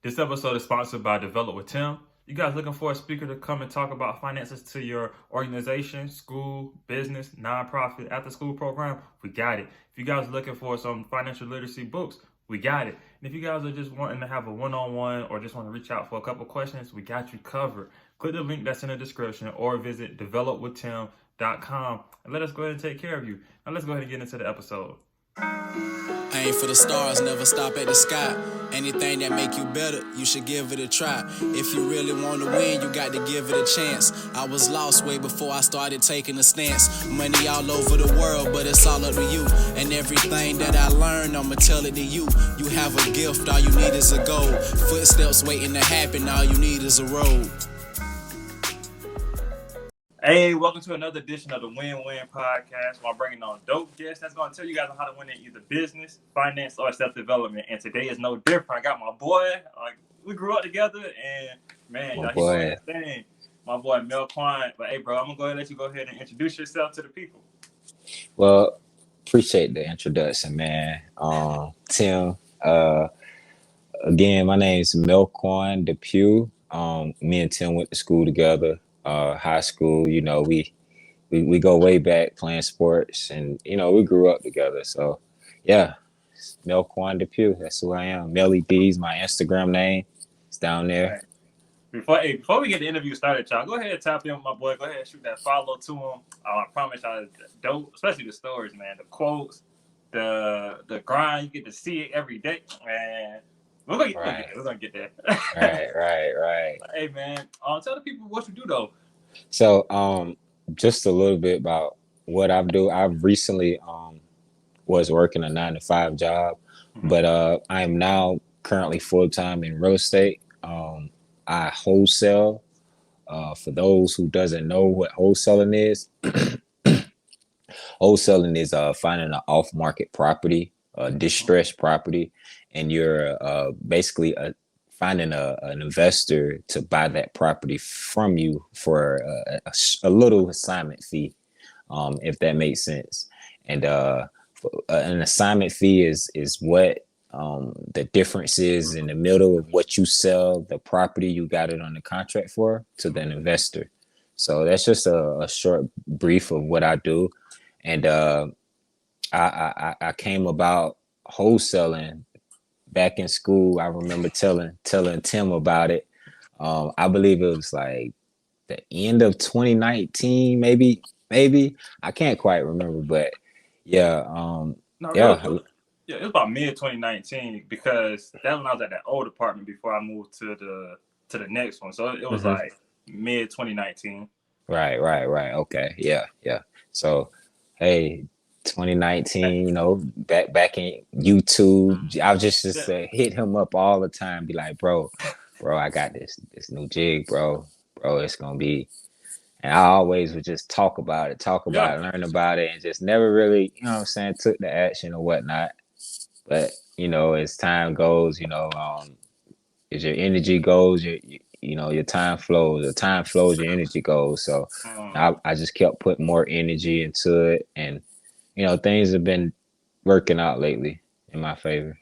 This episode is sponsored by Develop with Tim. You guys looking for a speaker to come and talk about finances to your organization, school, business, nonprofit, after school program? We got it. If you guys are looking for some financial literacy books, we got it. And if you guys are just wanting to have a one-on-one or just want to reach out for a couple questions, we got you covered. Click the link that's in the description or visit developwithtim.com and let us go ahead and take care of you. Now let's go ahead and get into the episode. Aim for the stars, never stop at the sky. Anything that make you better, you should give it a try. If you really want to win, you got to give it a chance. I was lost way before I started taking a stance. Money all over the world, but it's all up to you. And everything that I learned, I'ma tell it to you. You have a gift, all you need is a goal. Footsteps waiting to happen, all you need is a road. Hey, welcome to another edition of the Win-Win Podcast, where I'm bringing on dope guests that's going to tell you guys how to win in either business, finance, or self-development. And today is no different. I got my boy. We grew up together, and man, he's doing his thing. My boy Mel'Quan. But hey, bro, I'm gonna go ahead and let you go ahead and introduce yourself to the people. Well, appreciate the introduction, man. Tim. Again, my name is Mel'Quan Depew. Me and Tim went to school together. High school, we go way back playing sports, and we grew up together. So yeah, Mel'Quan Depew, that's who I am. Melly D's my Instagram name. It's down there. Before we get the interview started, y'all, go ahead and tap in with my boy. Go ahead and shoot that follow to him. I promise y'all, dope, especially the stories, man. The quotes, the grind, you get to see it every day, man. We're gonna get there. Right. Hey, man, tell the people what you do though. So, just a little bit about what I do. I've recently was working a 9-to-5 job, but I am now currently full-time in real estate. I wholesale. For those who doesn't know what wholesaling is, wholesaling is finding an off-market property, distressed property, and you're basically finding an investor to buy that property from you for a little assignment fee, if that makes sense. And an assignment fee is what the difference is in the middle of what you sell the property you got it on the contract for to the investor. So that's just a short brief of what I do. And I came about wholesaling back in school. I remember telling Tim about it. I believe it was like the end of 2019, maybe. I can't quite remember, but yeah. It was about mid 2019 because that when I was at that old apartment before I moved to the next one. So it was like mid 2019. Right. Okay. Yeah. So, hey, 2019, back in YouTube, I was just hit him up all the time, be like, bro, I got this new jig, bro, it's gonna be, and I always would just talk about it, learn about it, and just never really, took the action or whatnot. But as time goes, as your energy goes, your time flows. The time flows, your energy goes. So I just kept putting more energy into it, and things have been working out lately in my favor.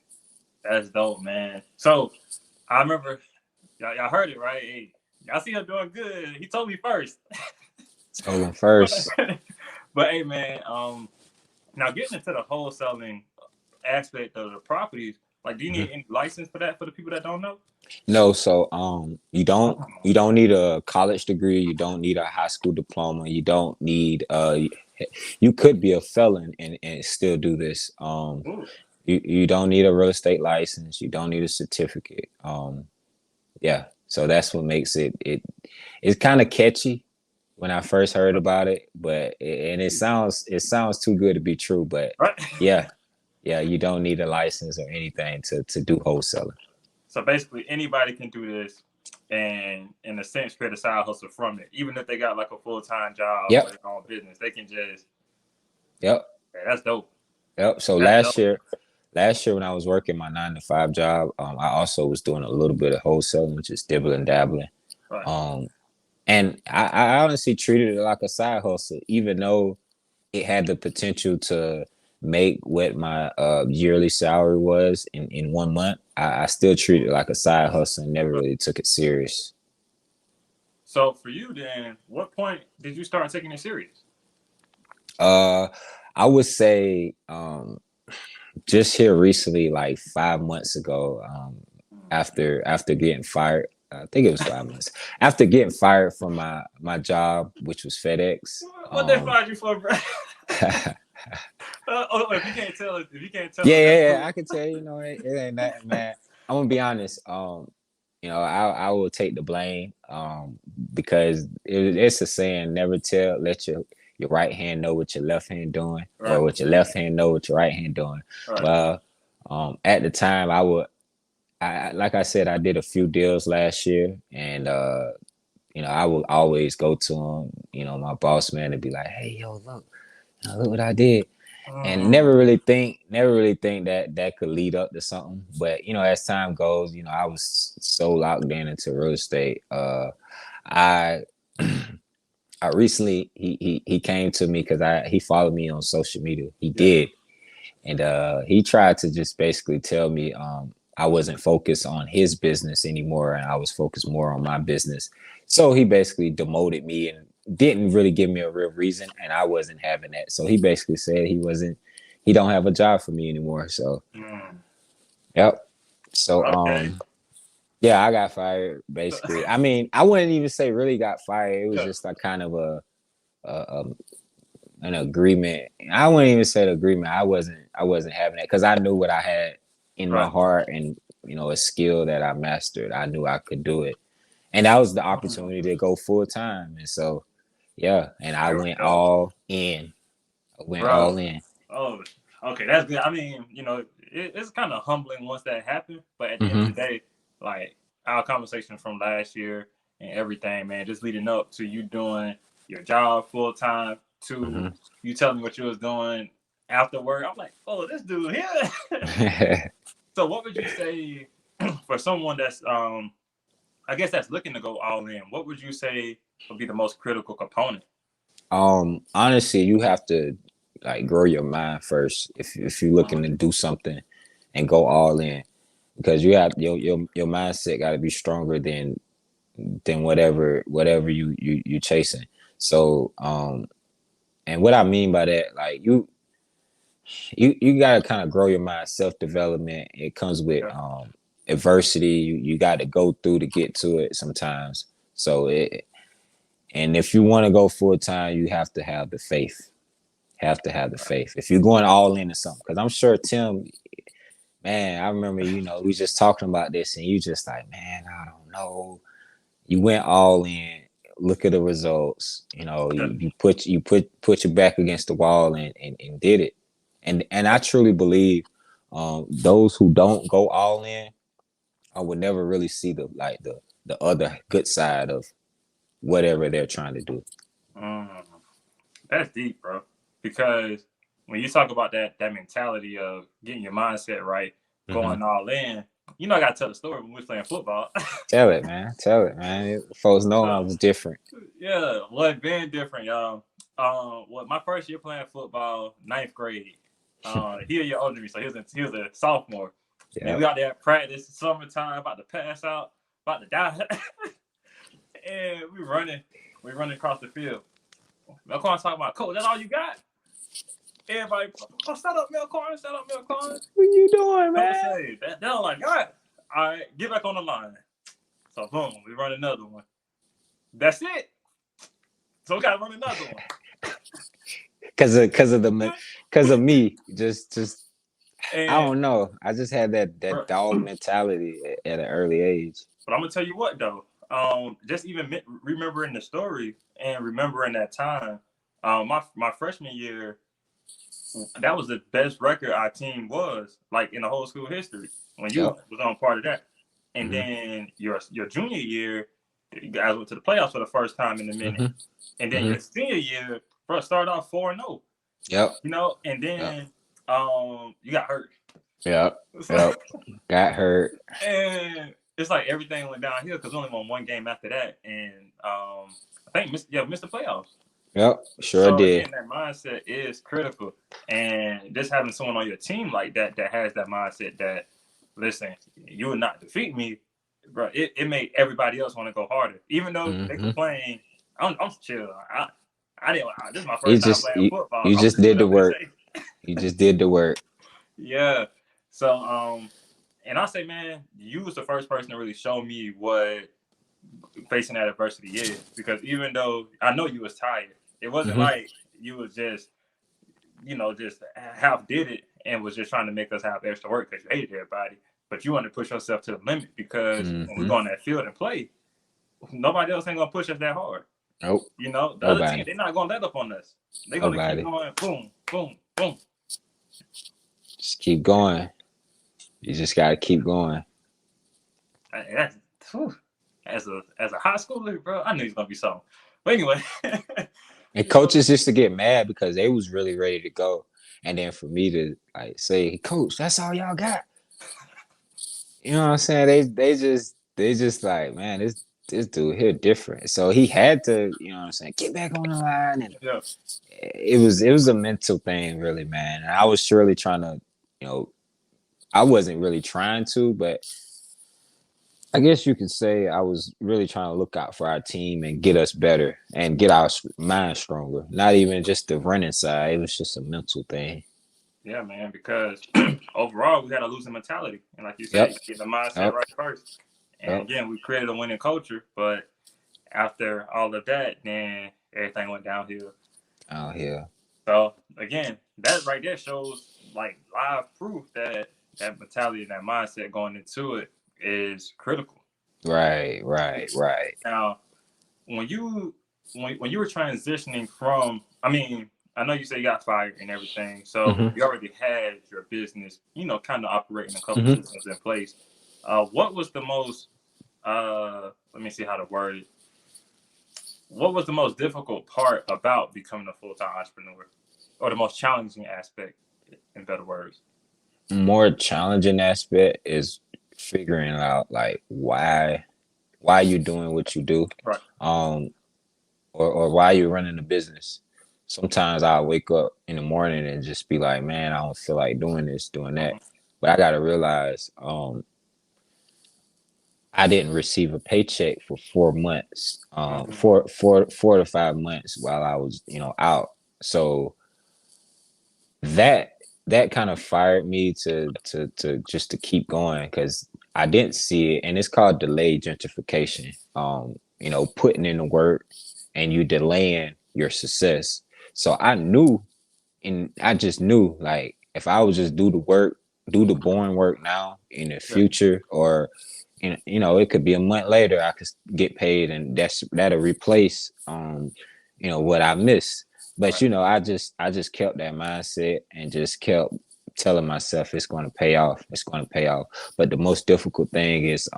That's dope, man. So I remember y'all heard it, right? Hey, y'all see him doing good. He told me first. Told him first. But hey, man, now getting into the wholesaling aspect of the properties, like, do you need any license for that for the people that don't know? No, so you don't need a college degree, you don't need a high school diploma, you don't need you could be a felon and still do this. You don't need a real estate license, you don't need a certificate. Yeah, so that's what makes it's kind of catchy when I first heard about it, but it sounds too good to be true, but right. Yeah, you don't need a license or anything to do wholesaling. So basically, anybody can do this, and in a sense, create a side hustle from it. Even if they got like a full-time job or their own business, they can just. Yep. Yeah, that's dope. Yep. So last year when I was working my 9-to-5 job, I also was doing a little bit of wholesaling, just dibbling dabbling. Right. And I honestly treated it like a side hustle, even though it had the potential to make what my yearly salary was in 1 month, I still treated it like a side hustle and never really took it serious. So for you, then, what point did you start taking it serious? Uh, I would say just here recently, like 5 months ago, after getting fired. I think it was 5 months after getting fired from my job, which was FedEx. What they fired you for, bro? If you can't tell us, that's Yeah. cool. I can tell you, it ain't that, man. I'm gonna be honest. I will take the blame. Because it's a saying, never let your right hand know what your left hand doing, or Right, what your left hand know what your right hand doing. right. Well, at the time, like I said, I did a few deals last year, and I would always go to him, my boss man, to be like, hey, yo, look what I did. And never really think that that could lead up to something. But as time goes, I was so locked into real estate. I I recently he came to me because he followed me on social media. He Yeah. did, and he tried to just basically tell me I wasn't focused on his business anymore, and I was focused more on my business. So he basically demoted me and didn't really give me a real reason, and I wasn't having that. So he basically said he don't have a job for me anymore. So Mm. yep. So Okay. yeah, I got fired basically. I mean, I wouldn't even say really got fired. It was Yeah. just like kind of a an agreement. I wouldn't even say the agreement. I wasn't having it because I knew what I had in my Right. heart, and a skill that I mastered. I knew I could do it, and that was the opportunity to go full time. And so, yeah, and I There we went go, all in. I went bro. all in. Oh, okay, that's good. I mean, it's kind of humbling once that happened, but at the end of Hmm. the day, like our conversation from last year and everything, man, just leading up to you doing your job full time, to Hmm. you telling me what you was doing after work. I'm like, oh, this dude here. So, what would you say for someone that's, I guess, that's looking to go all in? What would you say would be the most critical component? Honestly, you have to like grow your mind first if you're looking to do something and go all in, because you have your mindset got to be stronger than whatever you chasing. So and what I mean by that, like you got to kind of grow your mind. Self-development, it comes with Yeah. adversity. You got to go through to get to it sometimes. So and if you want to go full time, you have to have the faith. Have to have the faith if you're going all into something, because I'm sure Tim, man, I remember, we just talking about this, and you just like, man, I don't know. You went all in. Look at the results. Yeah. You put your back against the wall, and did it. And I truly believe those who don't go all in, I would never really see the other good side of whatever they're trying to do. Mm. That's deep, bro. Because when you talk about that mentality of getting your mindset right, Hmm. going all in, I gotta tell the story when we was playing football. Tell it, man. Tell it, man. Folks know I So, was different. yeah, what been different, y'all. What my first year playing football, ninth grade. He a year older than me, so he was a sophomore. Man, Yeah. we out there at practice, summertime, about to pass out, about to die, and we running across the field. Mel'Quan talking about, coach, that's all you got? Everybody, oh, shut up, Mel'Quan, shut up, Mel'Quan. What you doing, Coach man? say, that's all I got. All right, get back on the line. So boom, we run another one. That's it. So we gotta run another one. Cause of me. Just I And don't know. I just had that bro, dog mentality at an early age. but I'm gonna tell you what though. Just even remembering the story and remembering that time. My freshman year, that was the best record our team was like in the whole school history when you Yep. was on part of that. And Hmm. then your junior year, you guys went to the playoffs for the first time in a minute. Hmm. And then Hmm. your senior year, bro, started off 4-0. Yep. And Yep. then you got hurt. Yep. So, Yep. Got hurt. and it's like everything went downhill because we only won one game after that, and I think missed the playoffs. Yep, sure So did. again, that mindset is critical, and just having someone on your team like that that has that mindset that, listen, you will not defeat me, bro. It made everybody else want to go harder, even though they Hmm. complain. I'm chill. I didn't. This is my You first time just playing you, football. you I'm just just did gonna the over here work. say, You just did the work. yeah. So and I say, man, you was the first person to really show me what facing that adversity is, because even though I know you was tired, it wasn't Hmm. like you was just just half did it and was just trying to make us have extra work because you hated everybody. But you want to push yourself to the limit, because when we Hmm. go on that field and play, nobody else ain't gonna push us that hard. Nope. The other team, Nobody. they're not gonna let up on us. They're gonna keep Nobody. going, boom, boom, boom. Just keep going. You just gotta keep going. And that's whew, as a high schooler, bro. I knew he's gonna be something. But anyway, And you know, coaches used to get mad because they was really ready to go. And then for me to like say, Coach, that's all y'all got. You know what I'm saying? They just like, man, this dude here different. So he had to, you know what I'm saying, get back on the line. And yeah, it was a mental thing, really, man. And I was surely trying to, you know, I wasn't really trying to, but I guess you could say I was really trying to look out for our team and get us better and get our mind stronger. Not even just the running side. It was just a mental thing. yeah, man. Because overall, we had a losing mentality, and like you said, Yep. you get the mindset Yep. right first. And Yep. again, we created a winning culture, but after all of that, then everything went downhill. Out here. So again, that right there shows like live proof that that mentality and that mindset going into it is critical. Right. Right. Right. Now, when you when you were transitioning from, I mean, I know you say you got fired and everything, so Hmm. you already had your business, kind of operating a couple Hmm. systems in place. What was the most let me see how to word it. What was the most difficult part about becoming a full time entrepreneur, or the most challenging aspect, in better words? More challenging aspect is figuring out like why you doing what you do, Right. um, or why you're running a business. Sometimes I'll wake up in the morning and just be like, man, I don't feel like doing this, doing that. Mm-hmm. But I gotta realize, I didn't receive a paycheck for 4 months, Mm-hmm. 4 to 5 months while I was, out. So that that kind of fired me to just to keep going because I didn't see it, and it's called delayed gentrification. Putting in the work and you delaying your success. So I knew, and I just knew, like, if I would just do the work, do the boring work now in the Yeah. future, or it could be a month later, I could get paid, and that'll replace what I missed. But Right. I just kept that mindset and just kept telling myself it's going to pay off. It's going to pay off. But the most difficult thing is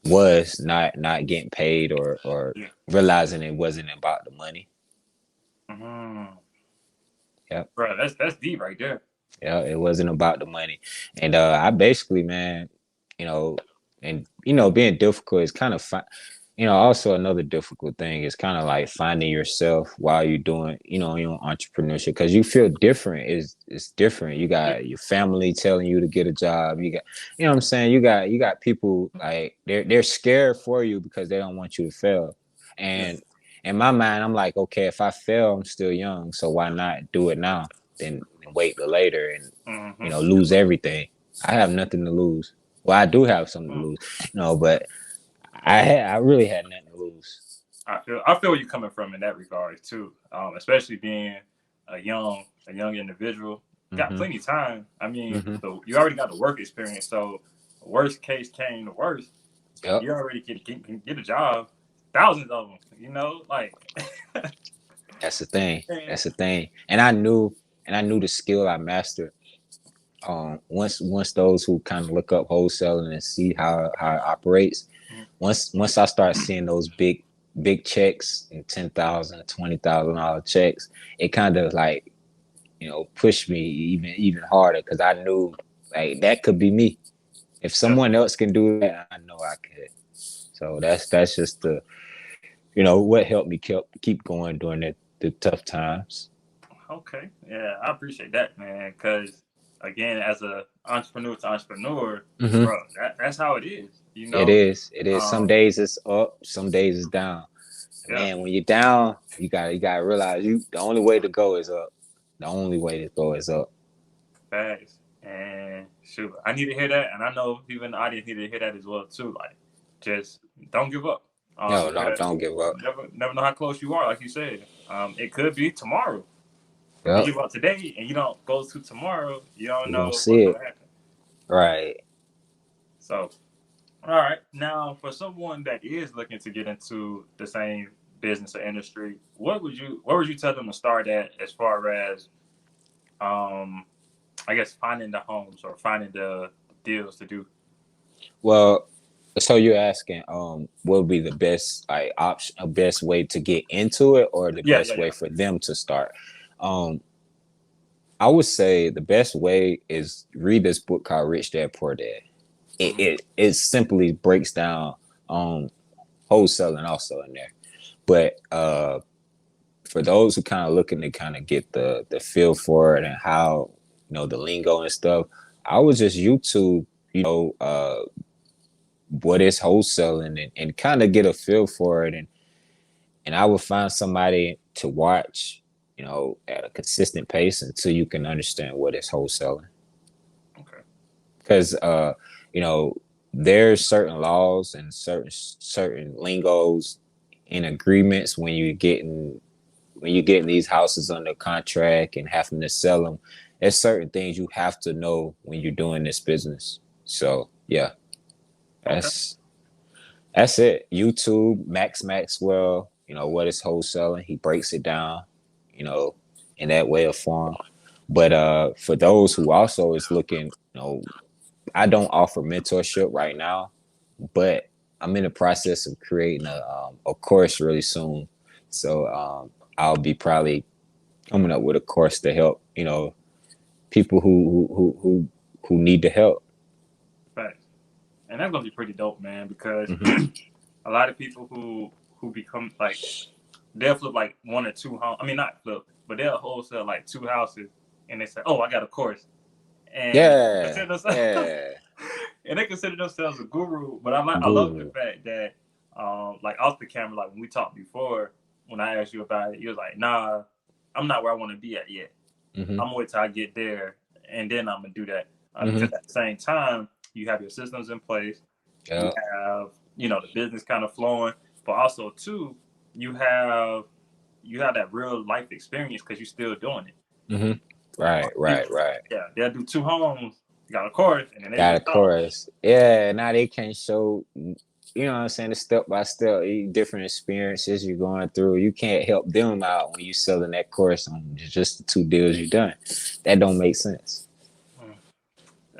was not getting paid, or Yeah. realizing it wasn't about the money. Mm-hmm. Yep. Bro, that's deep right there. Yeah, it wasn't about the money. And I basically, man, you know, and being difficult is kind of also another difficult thing is kind of like finding yourself while you're doing, your entrepreneurship, because you feel different. It's different. You Yeah. got your family telling you to get a job. You got, what I'm saying? You got people like they're scared for you because they don't want you to fail. Yeah. And in my mind, I'm like, okay, if I fail, I'm still young, so why not do it now? Then wait till later and Mm-hmm. lose everything. I have nothing to lose. Well, I do have something to Mm. lose, but I really had nothing to lose. I feel where you're coming from in that regard too. Especially being a young individual, got Hmm. plenty of time. I mean, Hmm. you already got the work experience, so worst case came to worst, Yep. you already can get a job. Thousands of them, like. That's the thing. Man, That's the thing. And I knew the skill I mastered. Once those who kind of look up wholesaling and see how it operates, once I start seeing those big checks and $10,000, $20,000 checks, it kind of like pushed me even harder because I knew like that could be me. If yeah, someone else can do that, I know I could. So that's just what helped me keep going during the tough times. Okay, yeah, I appreciate that, man. Because again, as a entrepreneur to entrepreneur, Hmm. bro, that's how it is. It is. It is. Some Um, days it's up, some days it's down. yeah, Man, when you're down, you gotta realize the only way to go is up. The only way to go is up. facts. And shoot, I need to hear that, and I know people in the audience need to hear that as well too. Like, just don't give up. No, Because don't give up. never know how close you are. Like you said, it could be tomorrow. If you Yep. give up today and you don't go to tomorrow, you don't You won't know see what's it. gonna happen. Right. So, all right, now for someone that is looking to get into the same business or industry, what would you tell them to start at as far as um I guess finding the homes or finding the deals to do? Well, so you're asking, what would be the best like option, a best way to get into it, or the Yeah, yeah, best way yeah. for them to start? Um, I would say the best way is read this book called Rich Dad Poor Dad. It Mhm. it, it simply breaks down um wholesaling also in there. But for those who kind of looking to kind of get the feel for it and how the lingo and stuff, I would just YouTube, what is wholesaling and kind of get a feel for it, and I would find somebody to watch, at a consistent pace until you can understand what is wholesaling. Okay. Because you know there's certain laws and certain lingos and agreements when you getting these houses under contract and having to sell them. There's certain things you have to know when you're doing this business. So yeah, Okay. that's it. YouTube, Max Maxwell, what is wholesaling? He breaks it down, you know, in that way of form. But for those who also is looking, I don't offer mentorship right now, but I'm in the process of creating a course really soon. So I'll be probably coming up with a course to help, people who need the help. Facts. And that's gonna be pretty dope, man, because Hmm. a lot of people who become like they'll flip like one or two homes. I mean, not flip, but they'll wholesale like two houses, and they say, "Oh, I got a course," and Yeah, consider themselves, yeah, and they consider themselves a guru. But I love the guru. fact that, like off the camera, like when we talked before, when I asked you about it, you was like, "Nah, I'm not where I want to be at yet. Hmm. I'm gonna wait till I get there, and then I'm gonna do that." Hmm. Because at the same time, you have your systems in place, you Yeah. have the business kind of flowing, but also too, you have that real life experience because you're still doing it. Hmm. Right, right, People, right. yeah, they'll do two homes, got a course, and then they do Got a a house. chorus. Yeah, now they can show, what I'm saying, the step by step, different experiences you're going through. You can't help them out when you selling that course on just the two deals you done. That don't make sense. Mm,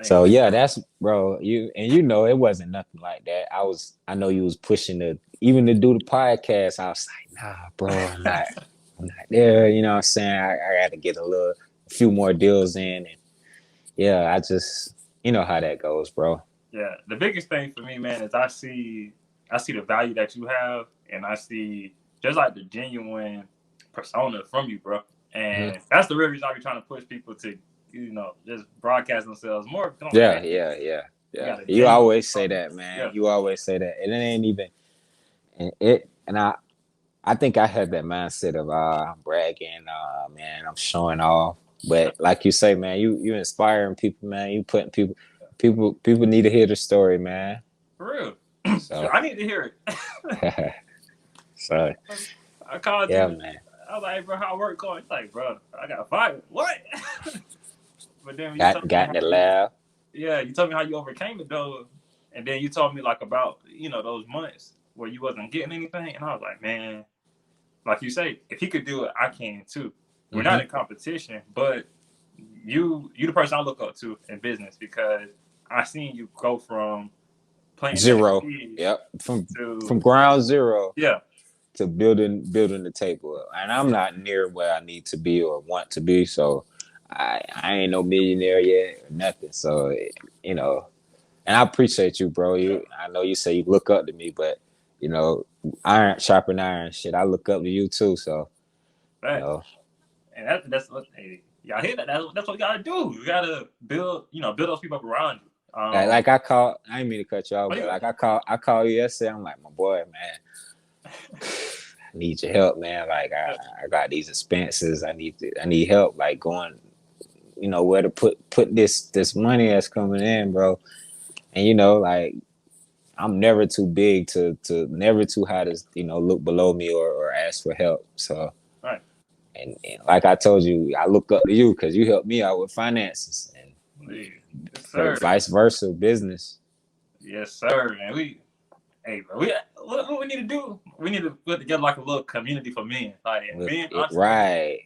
So dang. yeah, that's bro. It wasn't nothing like that. I know you was pushing even to do the podcast. I was like, nah, bro, I'm not there. You know what I'm saying? I got to get a few more deals in, and yeah, I just, how that goes, bro. Yeah, the biggest thing for me, man, is I see the value that you have, and I see just like the genuine persona from you, bro. Hmm. And that's the real reason I be trying to push people to, just broadcast themselves more. Cause I'm like, Yeah, man, yeah, yeah, you yeah. got a You genuine always say persona. that, man. Yeah, You always say that, and it ain't even, and I think I had that mindset of I'm bragging, man, I'm showing off. But like you say, man, you inspiring people, man. You putting people need to hear the story, man. for real. Sure, So I need to hear it. so I called yeah, you. man. I was like, hey, bro, how work going? He's like, bro, I got fired. What? But then you Got told me got how in the you, lab. yeah, you told me how you overcame it though, and then you told me like about those months where you wasn't getting anything, and I was like, man, like you say, if he could do it, I can too. We're not Hmm. in competition, but you the person I look up to in business because I seen you go from planting that Zero. seed Yep. From to ground zero yeah, to building the table up. And I'm not near where I need to be or want to be. So I ain't no millionaire yet or nothing. So you know, and I appreciate you, bro. yeah, I know you say you look up to me, but you know, iron sharpen iron. Shit, I look up to you too. So you Right. know, And that's what hey, y'all hear that? That's what you gotta do. You gotta build, build those people up around you. like I call. I didn't mean to cut you off, Oh, but you like I call you yesterday. I'm like, my boy, man, I need your help, man. Like I got these expenses. I need help. Like going, where to put this money that's coming in, bro. And like I'm never too big to never too high to look below me or ask for help. So right. and like I told you, I look up to you because you helped me out with finances and Yeah. Yes, sir. vice versa, business. Yes, sir. Man, hey, bro, what we need to do? We need to put together like a little community for men, like With men it, entrepreneurs, right,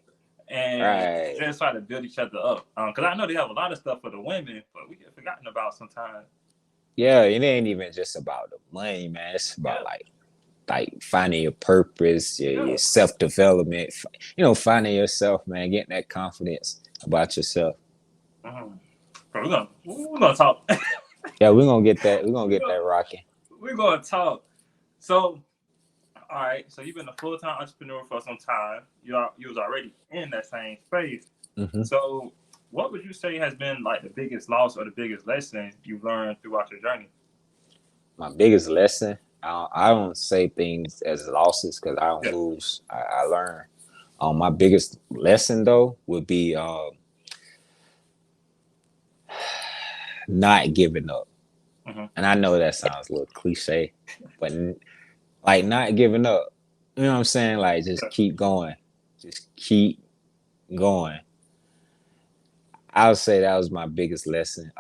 and right. just try to build each other up. Because I know they have a lot of stuff for the women, but we get forgotten about sometimes. Yeah, it ain't even just about the money, man. It's about Yeah, like finding your purpose, your yeah. self development. Finding yourself, man. Getting that confidence about yourself. Mm-hmm. Bro, we're gonna talk. Yeah, we're gonna get that. We're gonna we're get that gonna rocking. we're gonna talk. So, all right. So you've been a full time entrepreneur for some time. You was already in that same space. Hmm. So, what would you say has been like the biggest loss or the biggest lesson you've learned throughout your journey? My biggest lesson. I don't say things as losses because I don't Yeah. lose. I learn. My biggest lesson though would be not giving up. Mm-hmm. And I know that sounds a little cliche, but like not giving up. You know what I'm saying? Like just Yeah. keep going. Just keep going. I would say that was my biggest lesson.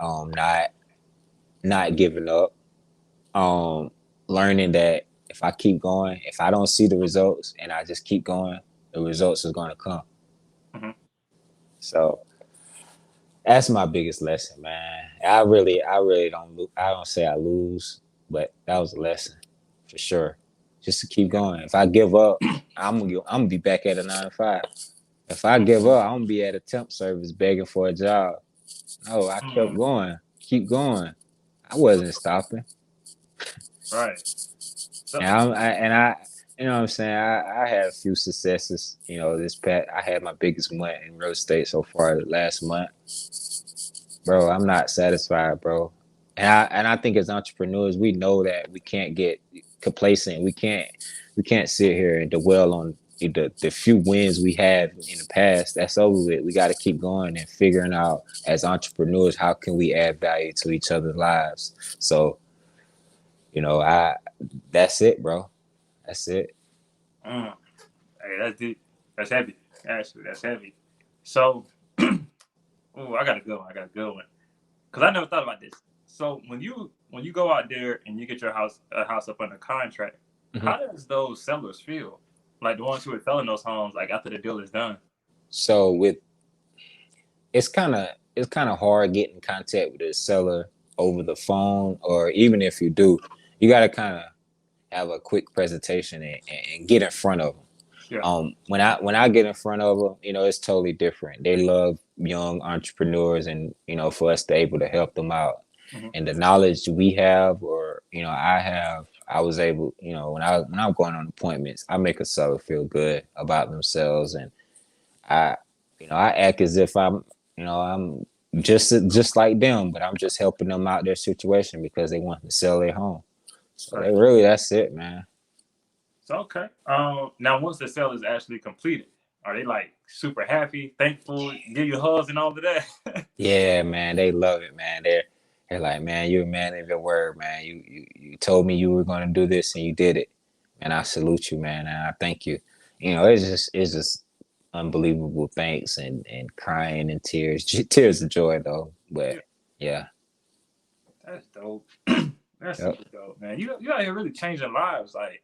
Not giving up. Um, Learning that if I keep going, if I don't see the results and I just keep going, the results is gonna come. Mm-hmm. So that's my biggest lesson, man. I really don't. I don't say I lose, but that was a lesson for sure. Just to keep going. If I give up, I'm gonna be back at a 9 to 5. If I give up, I'm gonna be at a temp service begging for a job. No, I kept Mm-hmm. going, keep going. I wasn't stopping. Right. So, And I, you know what I'm saying. I had a few successes. I had my biggest month in real estate so far last month. Bro, I'm not satisfied, bro. And I think as entrepreneurs, we know that we can't get complacent. We can't sit here and dwell on the few wins we have in the past. That's over with. We got to keep going and figuring out as entrepreneurs how can we add value to each other's lives. So, I that's it, bro. That's it. mm, hey, that's deep. That's heavy. Actually, that's heavy. So, oh, I got a good one. I got a good one. Because I never thought about this. So when you go out there and you get your house up under contract, Mhm. how does those sellers feel? Like the ones who are selling those homes, like after the deal is done. So with it's kind of hard getting in contact with the seller over the phone, or even if you do, you got to kind of have a quick presentation and get in front of them. Yeah. When I get in front of them, it's totally different. They love young entrepreneurs, and for us to able to help them out, Hmm. and the knowledge we have, or I have, I was able, when I'm going on appointments, I make a seller feel good about themselves, and I, I act as if I'm just like them, but I'm just helping them out their situation because they want to sell their home. So Right. that's it, man. So okay. Now once the sale is actually completed, are they like super happy, thankful, give you hugs and all of that? Yeah, man, they love it, man. They're like, man, you're a man of your word, man. You told me you were gonna do this and you did it, and I salute you, man, and I thank you. It's just unbelievable thanks and crying and tears, tears of joy though. But Yeah, yeah, that's dope. That's yep. super dope, man. You out here really changing lives, like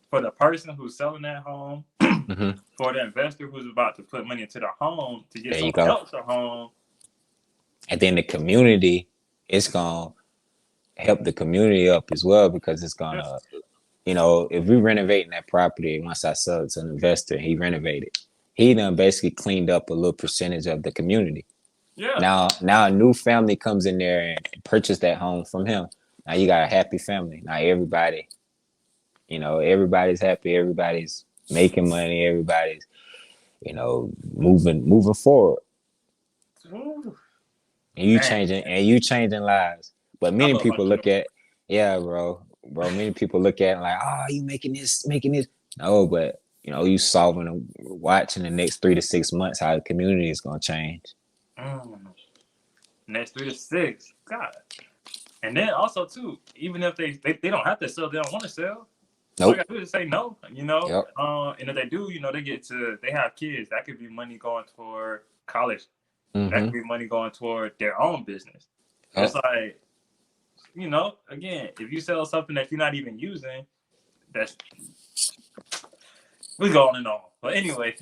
for the person who's selling that home, Hmm. for the investor who's about to put money into the home to get There you someone go. else a home. And then the community, it's gonna help the community up as well because it's Yeah, gonna, if we renovating that property, once I sell it to an investor, he renovated. He done basically cleaned up a little percentage of the community. yeah, Now a new family comes in there and purchase that home from him. Now you got a happy family. Now everybody everybody's happy, everybody's making money, everybody's, moving forward. Ooh, man, And you changing lives. But I many love people look entrepreneurs. at, yeah, bro. Many people look at it like, oh, you making this, making this. No, but you watching the next 3 to 6 months how the community is gonna change. Mm, next 3 to 6. God. And then also too, even if they don't have to sell, they don't want to sell. All you Nope. gotta do is say no, Yep. And if they do, they have kids. That could be money going toward college. That could Mm-hmm. be money going toward their own business. It's Yep. like, again, if you sell something that you're not even using, that's we go on and on. But anyway,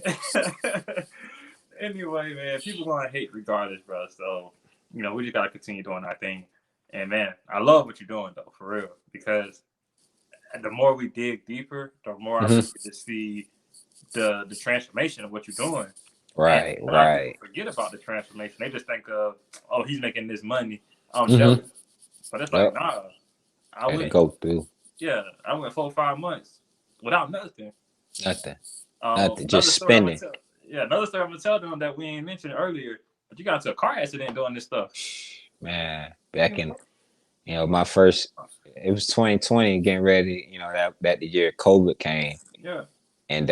anyway, man, people gonna hate regardless, bro. So, we just gotta continue doing our thing. And man, I love what you're doing though, for real. Because the more we dig deeper, the more I really Mm-hmm. get to see the transformation of what you're doing. And Right. a lot of people Right. forget about the transformation. They just think of, oh, he's making this money. I'm Mm-hmm. jealous. But it's like, Yep. nah. I Had to went, go through I went 4 or 5 months without nothing. nothing. Nothing. Another Just story I'm gonna spending. tell. Yeah, another story I'm gonna tell them that we ain't mentioned earlier. But you got into a car accident doing this stuff. Man, back in my first, it was 2020, getting ready. That the year COVID came. Yeah. And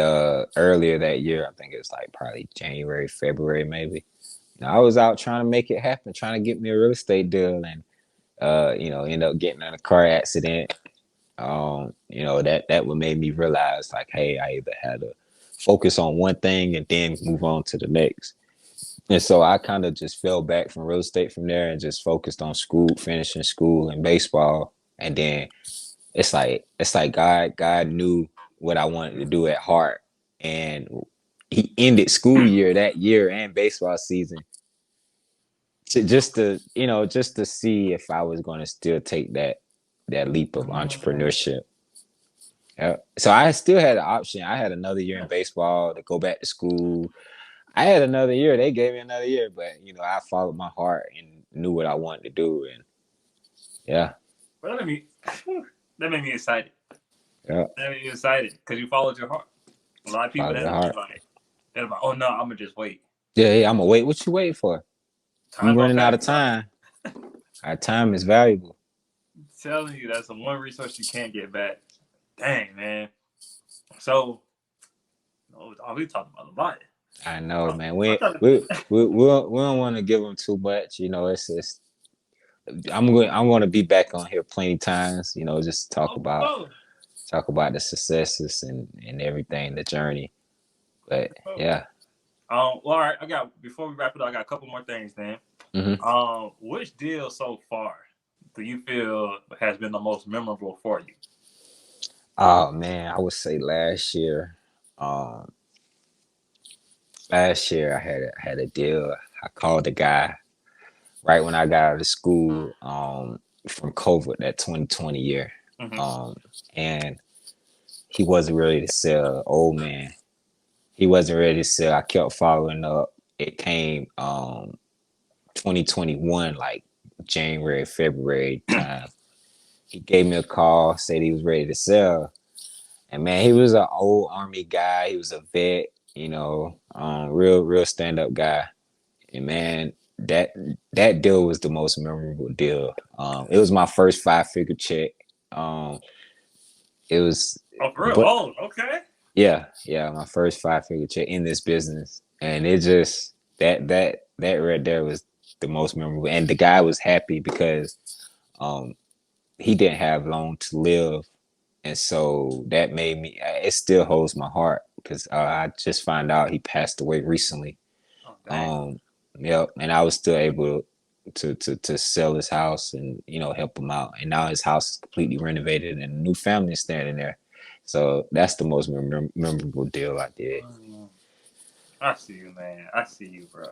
earlier that year, I think it was like probably January, February, maybe. I was out trying to make it happen, trying to get me a real estate deal, and end up getting in a car accident. That what made me realize, like, hey, I either had to focus on one thing and then move on to the next. And so I kind of just fell back from real estate from there and just focused on school, finishing school and baseball. And then it's like God knew what I wanted to do at heart, and He ended school year that year and baseball season just to see if I was going to still take that leap of entrepreneurship. Yeah. So I still had an option. I had another year in baseball to go back to school. I had another year. They gave me another year, but I followed my heart and knew what I wanted to do, and yeah, But that made me excited. yeah, That made me excited because you followed your heart. A lot of people followed the that'll be heart. like, oh no, I'm gonna just wait. Yeah, yeah. I'm gonna wait. What you waiting for? You Time gonna running out pass, of bro. time. Our time is valuable. I'm telling you, that's the one resource you can't get back. Dang, man. So, we talked about a lot. I know, I'm, man. I'm We trying we to, we we don't, we don't want to give them too much. It's I'm going to be back on here plenty times. Just talk oh, about oh, talk about the successes and everything, the journey. But oh. yeah. Well, all right. Before we wrap it up, I got a couple more things, then. Hmm. Which deal so far do you feel has been the most memorable for you? Oh man, I would say last year. Um, last year I had a deal. I called the guy right when I got out of school. From COVID, that 2020 year. Mm-hmm. Um, and he wasn't ready to sell. Old man, he wasn't ready to sell. I kept following up. It came 2021, like January, February time. He gave me a call, said he was ready to sell. And man, he was an old army guy. He was a vet, real stand up guy. And man, that deal was the most memorable deal. It was my first 5-figure check. It was, Oh, for real? but Oh, okay. yeah, my first 5-figure check in this business, and it just that right there was the most memorable. And the guy was happy because um he didn't have long to live, and so that made me. It still holds my heart because I just found out he passed away recently. Oh, dang. Um, yep, and I was still able to sell his house and help him out, and now his house is completely renovated and a new family is standing there. So that's the most memorable deal I did. I see you, man. I see you, bro.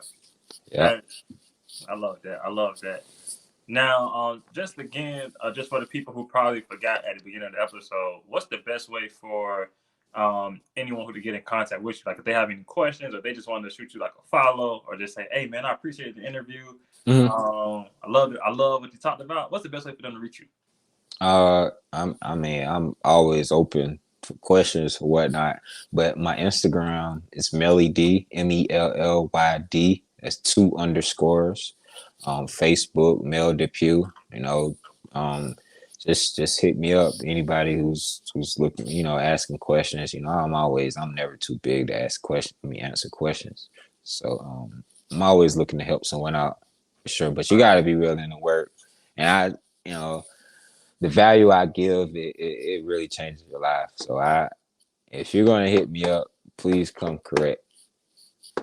Yeah. That I love that. I love that. Now, just again, just for the people who probably forgot at the beginning of the episode, what's the best way for anyone who to get in contact with you? Like, if they have any questions, or they just wanted to shoot you like a follow, or just say, "Hey, man, I appreciate the interview. Mhm. I love it. I love what you talked about." What's the best way for them to reach you? I'm always open for questions or whatnot. But my Instagram is Mellyd, Mellyd. That's 2 underscores. Facebook, Mel Depew. Um, just hit me up. Anybody who's looking, asking questions. I'm never too big to ask questions. Answer questions. So I'm always looking to help someone out for sure. But you got to be willing to work. And the value I give, it really changes your life. So if you're gonna hit me up, please come correct.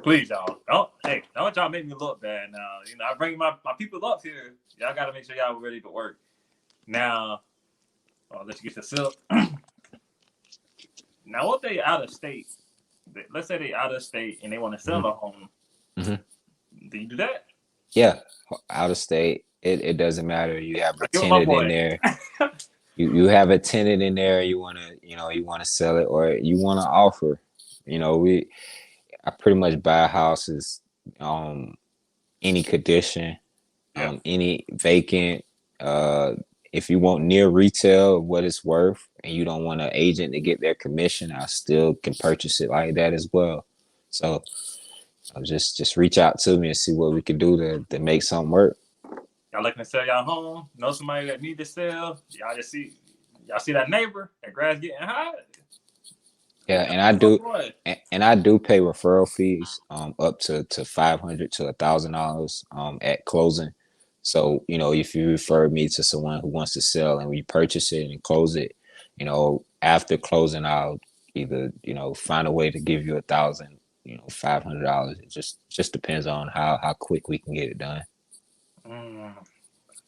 Please, y'all. Don't y'all make me look bad now. I bring my people up here. Y'all gotta make sure y'all ready to work. Now, let's get to silk. Now, what they out of state? Let's say they out of state and they want to sell a home. Mm-hmm. Do you do that? Yeah, out of state. It doesn't matter. You have a tenant in there. You have a tenant in there. You wanna sell it or you wanna offer. I pretty much buy houses, any condition, any vacant. If you want near retail of what it's worth, and you don't want an agent to get their commission, I still can purchase it like that as well. So just reach out to me and see what we can do to make something work. Y'all looking to sell y'all home? Know somebody that need to sell? Y'all see that neighbor? That grass getting hot? Yeah, and I do pay referral fees up to $500 to $1,000 at closing. So if you refer me to someone who wants to sell and we purchase it and close it, after closing, I'll either find a way to give you $1,000, $500. It just depends on how quick we can get it done.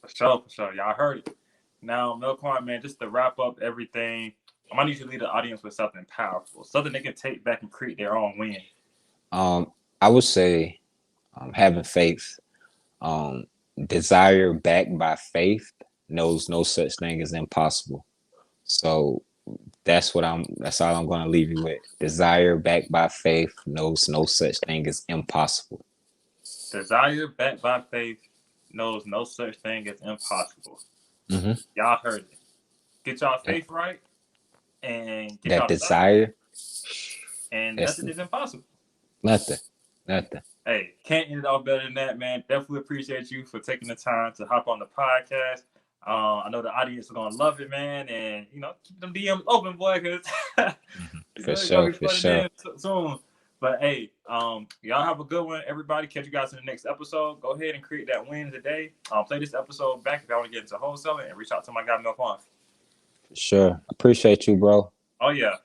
For sure. Y'all heard it. Now, Mel'Quan, man, just to wrap up everything, I'm gonna need you to lead the audience with something powerful, something they can take back and create their own win. I would say having faith. Desire backed by faith knows no such thing as impossible. So that's all I'm going to leave you with. Desire backed by faith knows no such thing as impossible. Desire backed by faith knows no such thing as impossible. Mm-hmm. Y'all heard it. Get y'all faith right, and get that y'all desire, and nothing is impossible. Nothing. Hey, can't end it off better than that, man. Definitely appreciate you for taking the time to hop on the podcast. I know the audience is gonna love it, man, and keep them DMs open, boy, because for sure. Soon. But hey, y'all have a good one, everybody. Catch you guys in the next episode. Go ahead and create that win today. Play this episode back if y'all want to get into wholesaling, and reach out to my guy Mel'Quan. For sure. Appreciate you, bro. Oh yeah.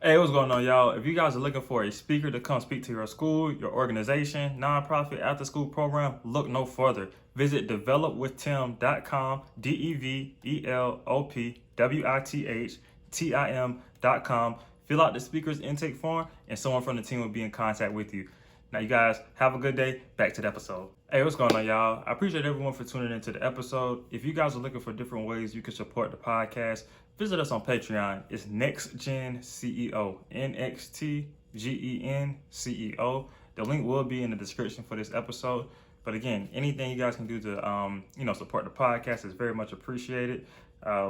Hey, what's going on, y'all? If you guys are looking for a speaker to come speak to your school, your organization, nonprofit, after-school program, look no further. Visit developwithtim.com, developwithtim.com. Fill out the speaker's intake form, and someone from the team will be in contact with you. Now, you guys have a good day. Back to the episode. Hey, what's going on, y'all? I appreciate everyone for tuning into the episode. If you guys are looking for different ways you can support the podcast, visit us on Patreon. It's NextGen CEO, NXTGEN CEO. The link will be in the description for this episode. But again, anything you guys can do to support the podcast is very much appreciated.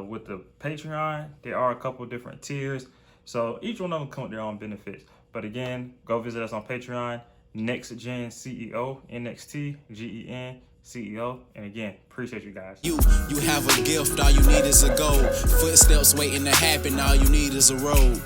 With the Patreon, there are a couple of different tiers, so each one of them come with their own benefits. But again, go visit us on Patreon, NextGen CEO, NXTGEN CEO. And again, appreciate you guys. You have a gift, all you need is a goal. Footsteps waiting to happen, all you need is a road.